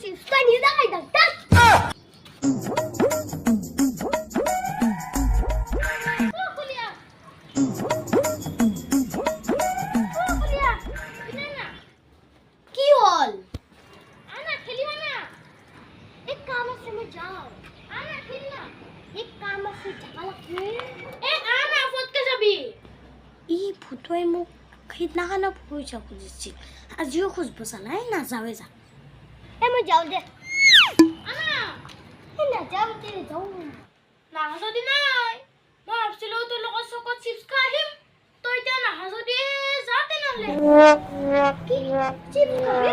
Chips তই নিজে খাই থাক কি হল আনা খেলিবা না এক কাম আছে মই যাও আনা খেলি না এক কাম আছে যাবা লাগবে এ আনা ফটকে যাবি ই ফুটুৱাই মোক সেইদিনাখনো পইচা খুজিছিল আজিও খুজিব চালাই নাযাৱে যা এ মই যাওঁ দে আনা নাযাওঁ দে যাওঁ নাহা যদি নাই মই ভাবছিলো তোৰ লগত চকত চিপছ খাই আহিম তই এতিয়া নাহা যদি যা তেনেহ'লে কি চিপছ খাবি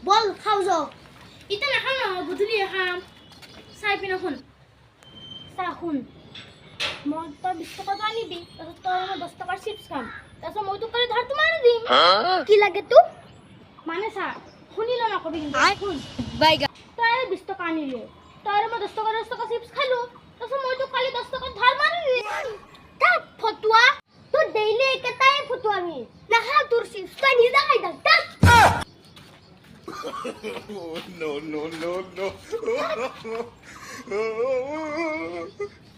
বল খাও যাও ইটা নাখাম নহয় গধূলি খাম চাই পিনে শুন চাহ শুন মই তই 20 টকাটো আনিবি তাৰপিছত তই মই 10 টকাৰ চিপছ খাম তাৰপিছত মই তোক কালি ধাৰটো মাৰি দিম কি লাগে তোক মানে চা শুনিল নকবি কিন্তু শুন তই 20 টকা আনিলি তই মই 10 টকা চিপছ খালো তাৰপিছত মই তোক কালি 10 টকাৰ ধাৰ মাৰি দিম তাক ফটুৱা তোৰ ডেইলি একেটাই ফটুৱামি নাখাও তোৰ চিপছ তই নিজে খাই থাক No.